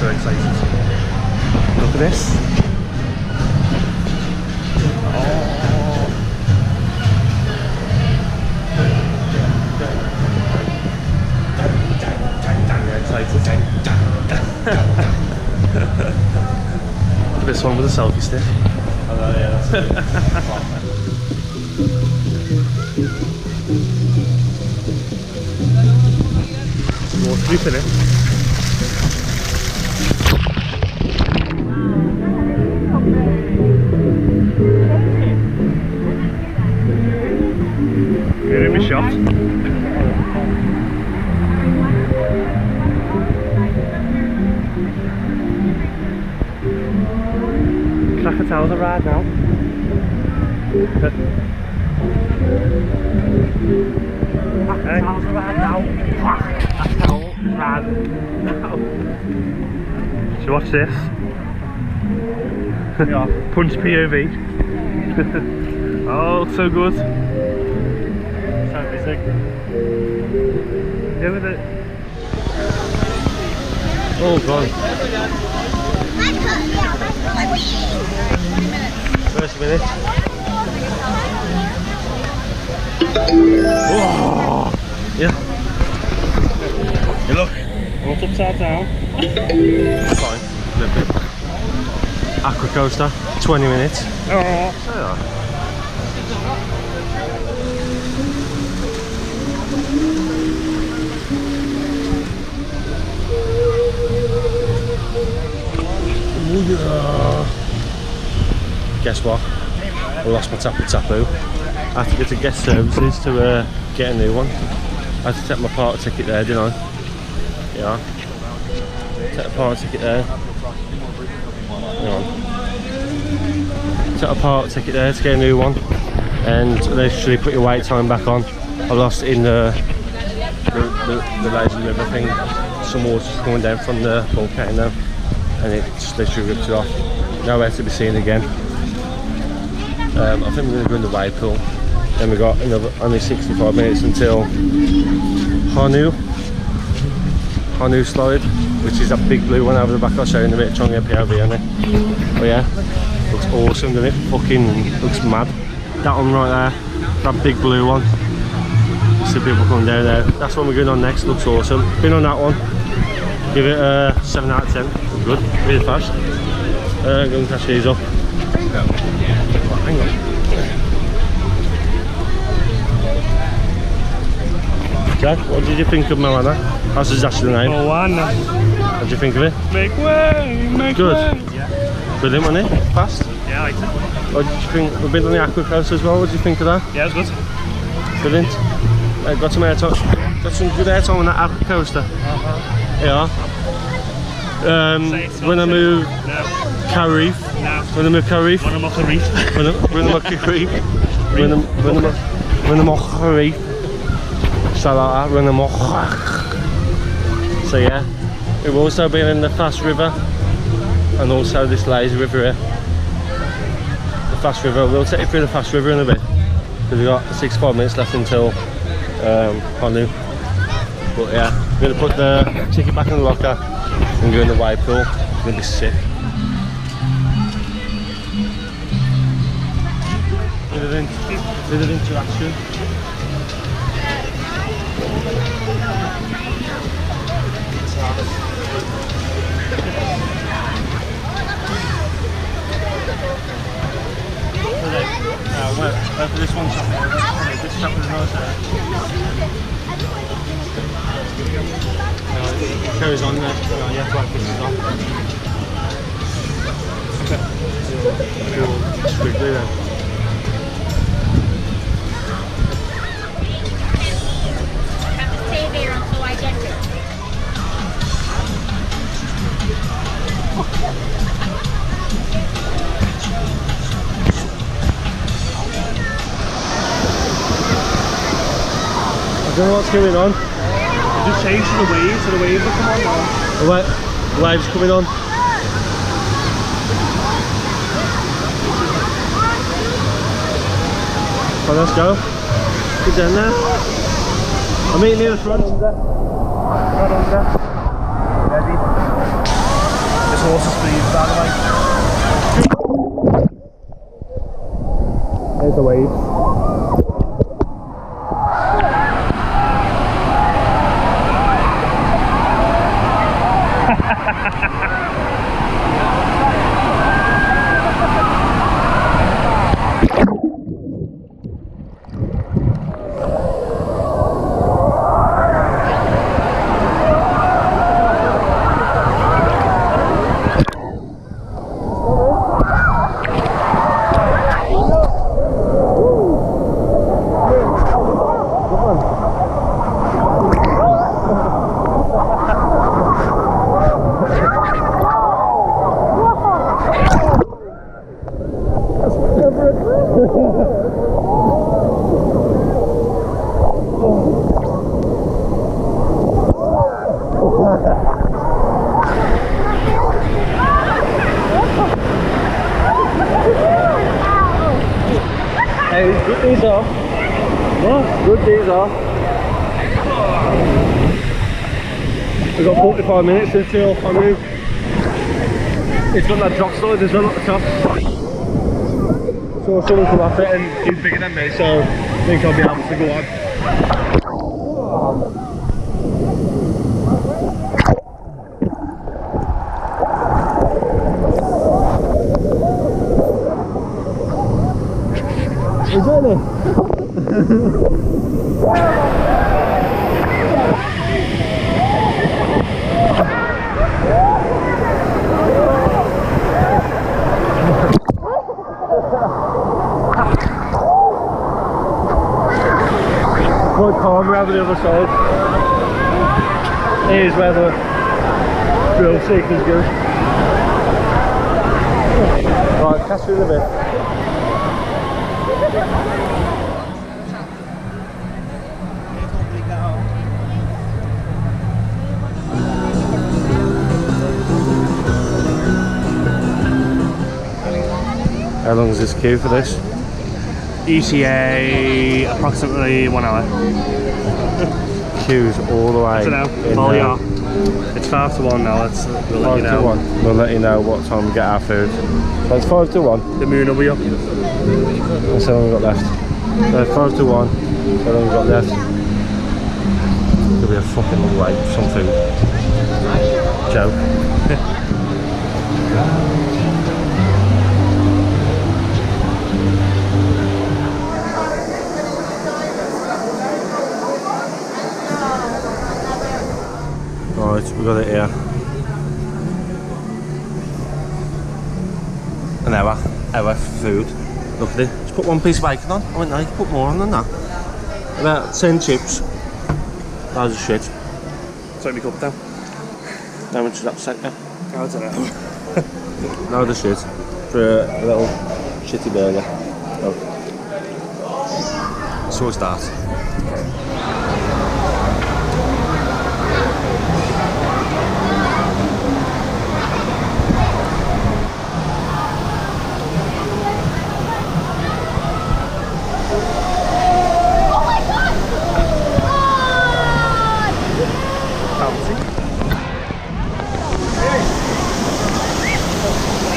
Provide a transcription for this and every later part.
so excited. Look at this. This one with a selfie stick. Oh yeah, that's it. More sleep in it. Getting me shot. Krakatou's a ride now. Krakatou's a ride now. Krakatou's a ride now. So watch this. Yeah. Punch POV. Oh, looks so good. So busy. Yeah, with it. Oh god. First minute. Oh, yeah. You look. What's upside down? Fine. Aqua Coaster, 20 minutes. Oh. Yeah. Guess what? I lost my tapu. I had to go to guest services to get a new one. I had to take my park ticket there, didn't I? Yeah. Take a park ticket there. Hang on. Took a park ticket there to get a new one, and they literally put your wait time back on. I lost it in the lazy river thing. Some water's coming down from the volcano, and it just literally ripped it off. Nowhere to be seen again. I think we're going to go in the wave pool. Then we got another only 65 minutes until Hanu slide, which is that big blue one over the back. I'll show you in a bit. Trying to get POV on it. But yeah, looks awesome, doesn't it? Fucking looks mad. That one right there, that big blue one. See people coming down there. That's what we're going on next. Looks awesome. Been on that one. Give it a 7 out of 10. Good, really fast. Go and catch these up. Hang on. Jack, what did you think of Moana? That's actually the name. Moana. What did you think of it? Make way, make Good. way. Yeah. Brilliant, wasn't it? Fast. Yeah, I liked it. What did you think? We've been on the Aqua Coaster as well. What did you think of that? Yeah, it was good. Brilliant. Got some airtime. Got some good airtime on that Aqua Coaster. Yeah. When I move Carif. When I move Carif. When I move Carif. So yeah, we've also been in the fast river and also this lazy river here. The fast river, we'll take you through the fast river in a bit because we've got 65 minutes left until Hanu. But yeah, we're going to put the ticket back in the locker and go in the wave pool. It's going to be sick. Bit of interaction. Wait for this one chapter. This chapter is nice there. It carries on there. You have to have this on. Quickly then. Stay there until I get there. I don't know what's going on. Just change to the waves, so the waves will come on now. The waves coming on. Oh, let's go. Get down there. I'm meeting near the front. Right under. Ready. Horse speed, by the way. There's the waves. Hey, good days off. What? Good days off. We've got 45 minutes until I move. It's got that drop slide as well at the top. So someone come off it and he's bigger than me, so I think I'll be able to go on. Is it? Quite calm around the other side. Here's where the real seekers go. Right, catch you in a bit. How long is this queue for this? ETA approximately 1 hour. Queues all the way. So now, yeah. It's 5 to 1 now. We'll let you know. 5 to 1. We'll let you know what time we get our food. So it's 5 to 1. The moon will be up. That's how long we've got left. So 5 to 1. How long we've got left. It'll be a fucking long wait for some food. Joke. Right, we've got it here. An hour for food. Look at it. Just put one piece of bacon on. I went, no, you can put more on than that. About 10 chips. Loads of shit. Take me cup down. How much is that set now? I don't know. Load of shit for a little shitty burger. Oh. So it's that.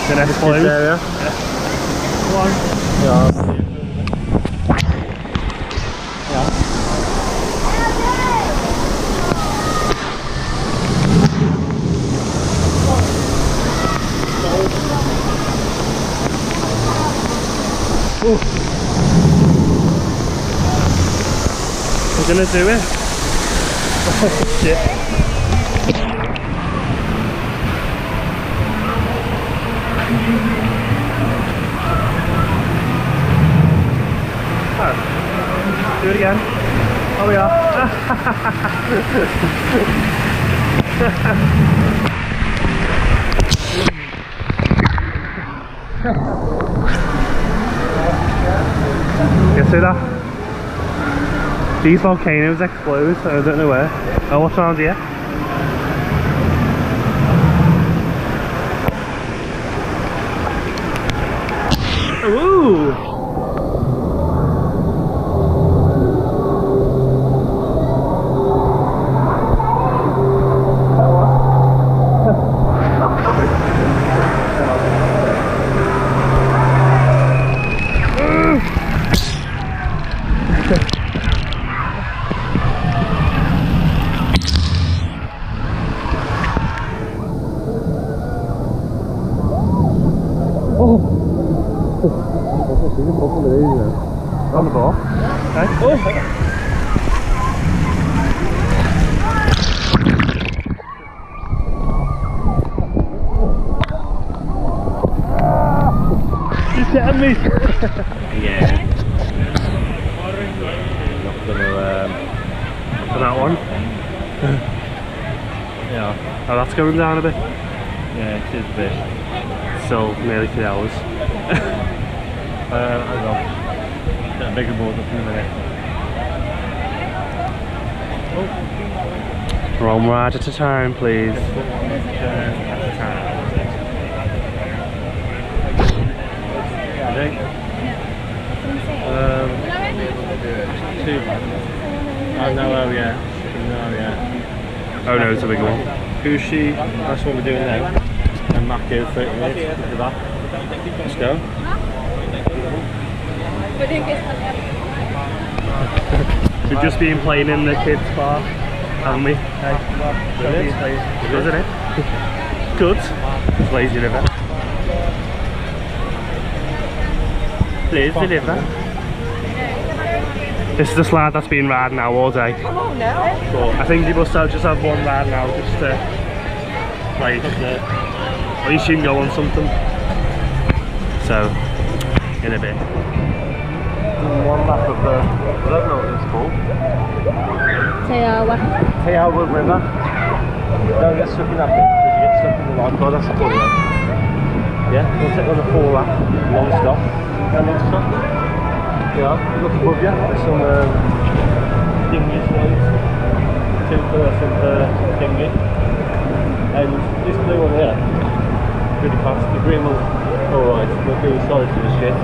The next one. Yeah. One. Yeah. We're gonna do it. Shit. Do it again. Oh, we are. You see that? These volcanoes explode, so I don't know where. Oh, what's around here? Ooh! On the ball. Okay. Oh. He's getting me. Yeah. Not gonna For that one. yeah. Oh, that's going down a bit. Yeah, it is a bit. Still nearly 3 hours. Hang on. Get a bigger board up in a minute. One ride at a time, please. At a time. Ready? Two. Oh no, oh yeah. No, yeah. Oh no, it's a bigger one. Who's she? That's what we're doing now. And Matthew, 30 minutes. Look at that. Let's go. We've just been playing in the kids' park, haven't we? Hey. Brilliant. Good, isn't it? Good. It's lazy river. Please deliver. This is the slide that's been riding now all day. Come on now. But I think you must have just have one ride now just to like at least you can go on something. So in a bit. One lap of the, I don't know what it's called. Teawa River. Don't get stuck in that bit because you get stuck in the lifeguard, that's the point. Yeah, we'll take on a 4 lap, non-stop. Yeah, non-stop. Yeah, look above you, there's some dinghy slides. 2-person per dinghy. And this blue one here, really fast. The green one, alright, we're really sorry for the shit.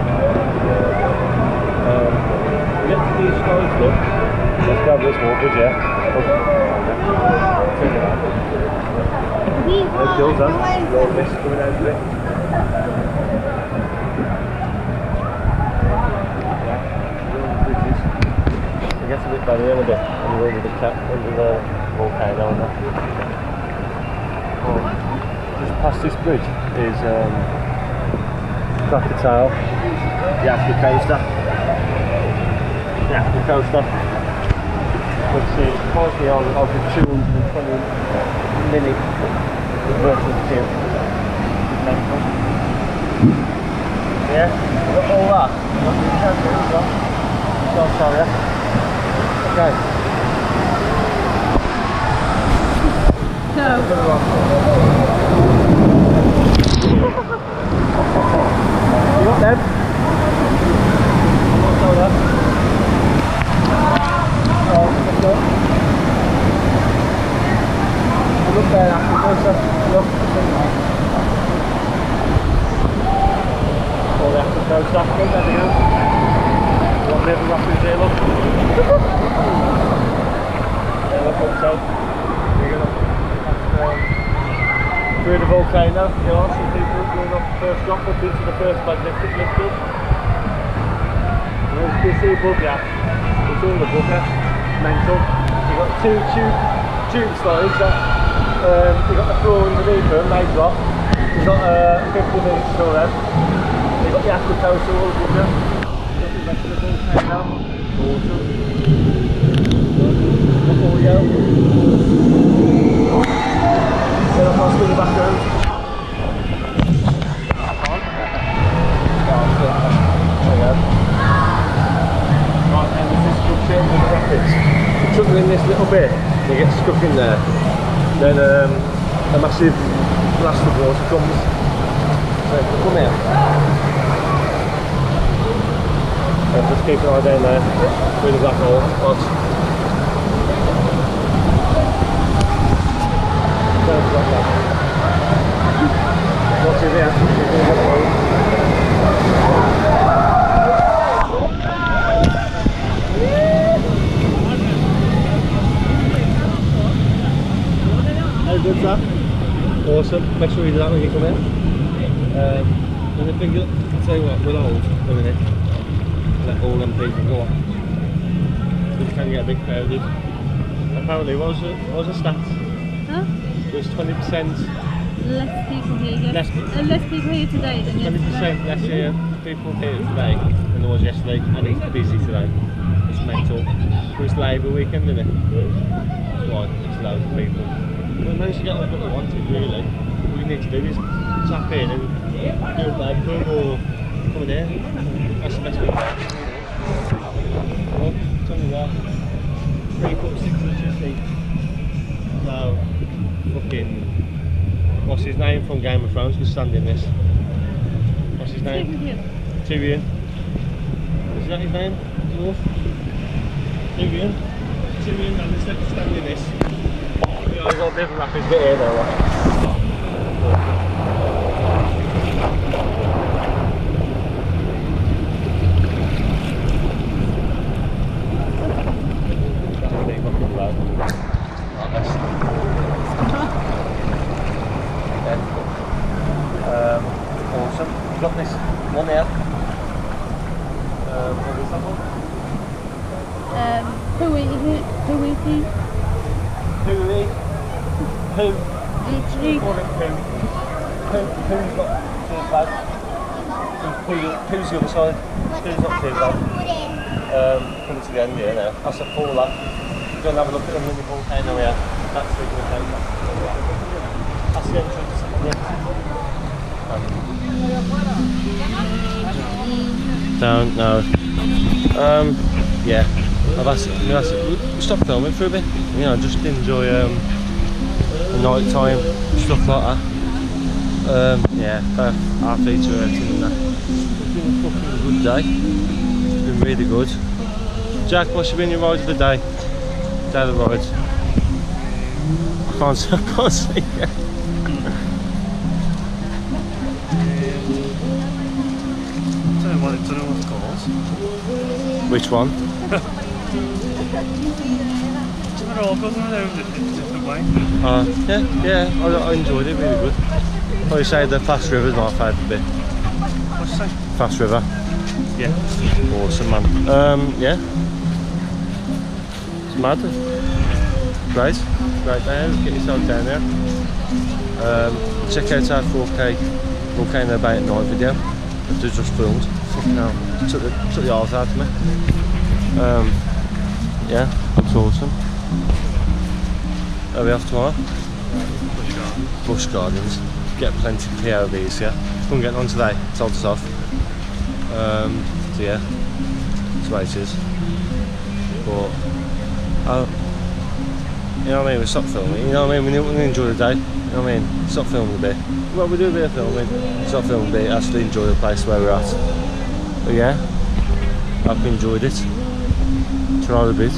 Get to these slides, look. Let's grab this water, yeah. There's Gills on. Little mist coming out of it. It gets a bit better in a bit when you're under the volcano and that. Oh, just past this bridge is Krakatou, the Aqua Coaster. The Aqua Coaster, which is currently on the 220 minute versus 2. Yeah, got all that. Don't tell you. Okay. No. You got them? What's all that? Oh, let's go. Look there, Aqua Coaster. Look. Oh, the Aqua Coaster. Look there we go. What never rapids here, look. Yeah, look up so. You're gonna through the volcano, you know, some people going up the first drop up into the first magnetic lifted. And as you can see above you, it's all above you, mental. You've got two tube slides that you've got the floor underneath them, they drop. You've got 50 minutes till then. You've got the Aqua Coaster all above you. You've got the rest of the volcano, water. Look all you. Then I'll swing it back around. There we go. Right, and this is good shape with the rapids. You chuck in this little bit, you get stuck in there. Then a massive blast of water comes. So come here. And just keep an eye down there through the black hole. Watch. What's in there? How good's that? Awesome. Make sure you do that when you come in. And I think, I'll tell you what, we'll hold a minute. Let all them people go on. So you can get a big crowded. Apparently, what was the stats? Huh? There's 20% Less people here, yes. less Less people here today than 20% yesterday. less here people here today than there was yesterday, and it's busy today. It's mental. But it's Labour weekend, isn't it? That's why it's loads of people. We managed to get what we wanted, really. All you need to do is tap in and do a barbecue or come in here. That's the best way to do it. Well, it's only there. 3 foot 6 inches deep. So, fucking. What's his name from Game of Thrones could stand in this? What's his name? Tyrion. Is that his name? Dwarf? Tyrion? Tyrion Lannister could stand in this. Yeah, I've got a bit of a rapid bit here though. That's a big fucking blow. Awesome. We've got this one here. What is that one? Who is he? Who? Literally. Call it who. Who's got two flags? Who's the other side? Who's got two flags? Coming to the end here now. That's a full lap. Go and have a look at them in the volcano here. That's the volcano. That's the entrance. Don't know. Yeah. Stop filming for a bit. You know, just enjoy the night time, stuff like that. Yeah, our feet are hurting and that. It's been a fucking good day. It's been really good. Jack, what's been your ride of the day? Day of the rides. I can't see yet. I don't know what it's called. Which one? They're all good, they're in a different way. Yeah, I enjoyed it, really good. I would say the Fast River is my favourite bit. What'd you say? Fast River. Yeah. Awesome, man. Yeah. It's mad. Great day. Get yourself down there. Check out our 4K Volcano Bay at night video. They just filmed. Fucking hell. Took the arse out of me. Yeah, that's awesome. Are we off tomorrow? Busch Gardens. Get plenty of POVs, yeah. Couldn't get on today, told us off. So yeah, that's what it is. But, you know what I mean, we stopped filming, you know what I mean, we enjoy the day, you know what I mean, stop filming a bit. Well, we do a bit of filming, stop filming a bit, actually enjoy the place where we're at. But yeah, I've enjoyed it. Tried a bit.